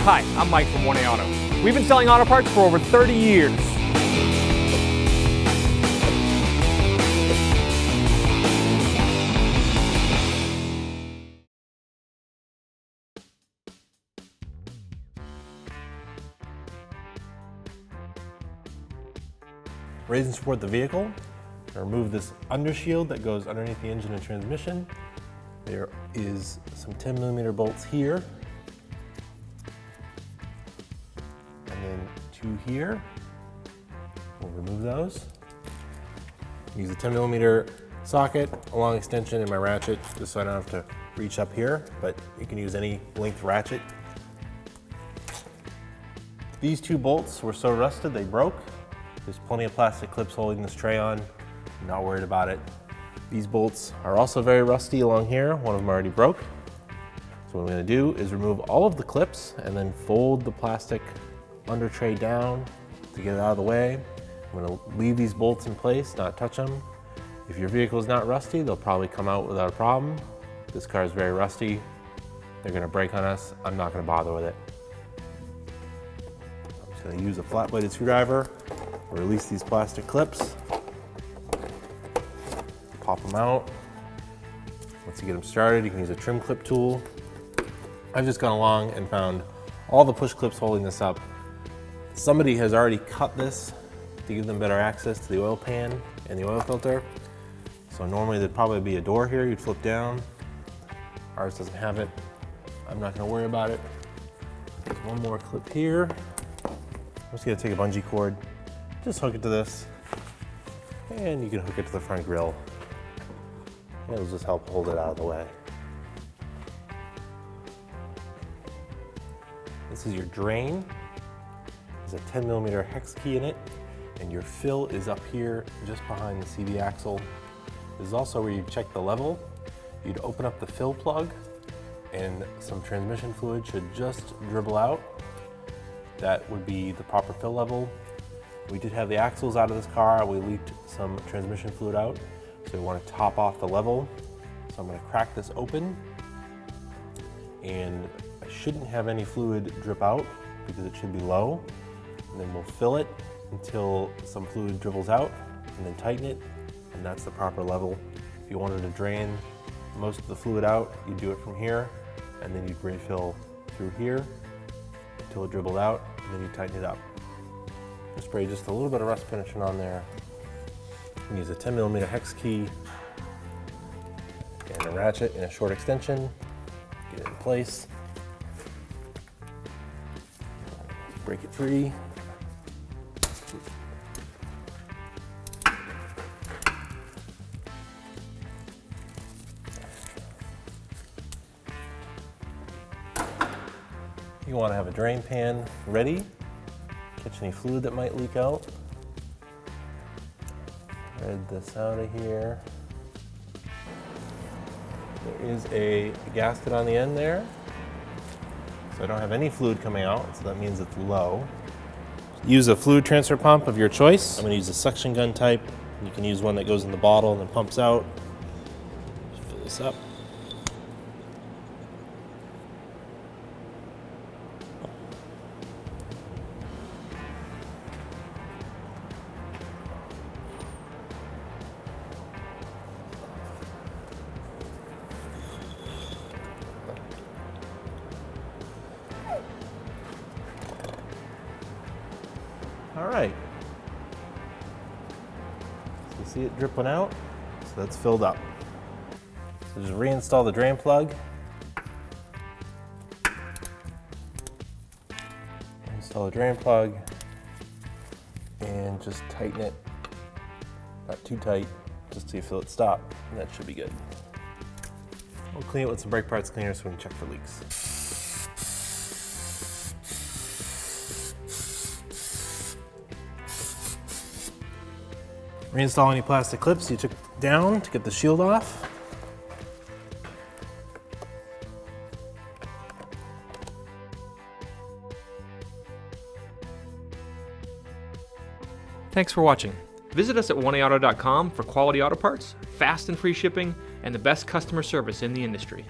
Hi, I'm Mike from 1A Auto. We've been selling auto parts for over 30 years. Raise and support the vehicle. Remove this undershield that goes underneath the engine and transmission. There is some 10mm bolts here. And then 2 here. We'll remove those. Use a 10mm socket, a long extension in my ratchet, just so I don't have to reach up here, but you can use any length ratchet. These 2 bolts were so rusted they broke. There's plenty of plastic clips holding this tray on. I'm not worried about it. These bolts are also very rusty along here. One of them already broke. So what I'm gonna do is remove all of the clips and then fold the plastic under tray down to get it out of the way. I'm gonna leave these bolts in place, not touch them. If your vehicle is not rusty, they'll probably come out without a problem. This car is very rusty. They're gonna break on us. I'm not gonna bother with it. I'm just gonna use a flat-bladed screwdriver. Release these plastic clips, pop them out. Once you get them started, you can use a trim clip tool. I've just gone along and found all the push clips holding this up. Somebody has already cut this to give them better access to the oil pan and the oil filter. So normally there'd probably be a door here you'd flip down. Ours doesn't have it. I'm not gonna worry about it. There's one more clip here. I'm just gonna take a bungee cord, just hook it to this, and you can hook it to the front grille. It'll just help hold it out of the way. This is your drain. There's a 10mm hex key in it, and your fill is up here just behind the CV axle. This is also where you check the level. You'd open up the fill plug, and some transmission fluid should just dribble out. That would be the proper fill level. We did have the axles out of this car. We leaked some transmission fluid out. So we want to top off the level. So I'm going to crack this open. And I shouldn't have any fluid drip out because it should be low. And then we'll fill it until some fluid dribbles out and then tighten it. And that's the proper level. If you wanted to drain most of the fluid out, you do it from here. And then you'd refill through here until it dribbled out. And then you tighten it up. Spray just a little bit of rust finishing on there. You can use a 10mm hex key and a ratchet and a short extension. Get it in place. Break it free. You want to have a drain pan ready. Catch any fluid that might leak out. Thread this out of here. There is a gasket on the end there. So I don't have any fluid coming out, so that means it's low. Use a fluid transfer pump of your choice. I'm going to use a suction gun type. You can use one that goes in the bottle and then pumps out. Just fill this up. All right. So you see it dripping out? So that's filled up. So just reinstall the drain plug. Install the drain plug and just tighten it. Not too tight, just till you feel it stop, and that should be good. We'll clean it with some brake parts cleaner so we can check for leaks. Reinstall any plastic clips you took down to get the shield off. Thanks for watching. Visit us at 1aauto.com for quality auto parts, fast and free shipping, and the best customer service in the industry.